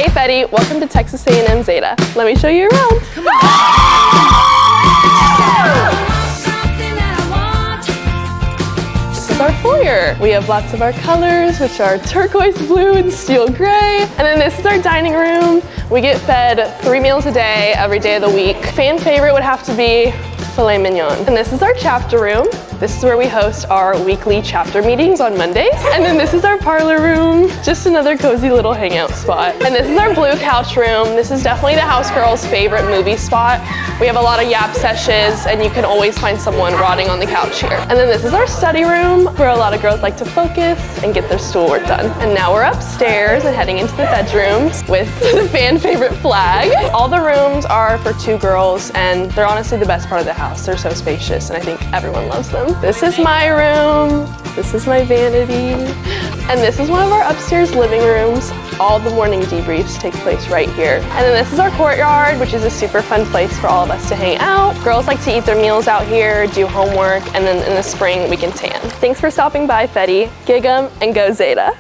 Hey Fetii, welcome to Texas A&M Zeta. Let me show you around. Come on. This is our foyer. We have lots of our colors, which are turquoise blue and steel gray. And then this is our dining room. We get fed 3 meals a day, every day of the week. Fan favorite would have to be filet mignon. And this is our chapter room. This is where we host our weekly chapter meetings on Mondays. And then this is our parlor room, just another cozy little hangout spot. And this is our blue couch room. This is definitely the house girl's favorite movie spot. We have a lot of yap sessions and you can always find someone rotting on the couch here. And then this is our study room where a lot of girls like to focus and get their schoolwork done. And now we're upstairs and heading into the bedrooms with the fan favorite flag. All the rooms are for 2 girls and they're honestly the best part of the house. They're so spacious and I think everyone loves them. This is my room. This is my vanity. And this is one of our upstairs living rooms. All the morning debriefs take place right here. And then this is our courtyard, which is a super fun place for all of us to hang out. Girls like to eat their meals out here, do homework, and then in the spring we can tan. Thanks for stopping by, Fetii. Gig 'em and go Zeta.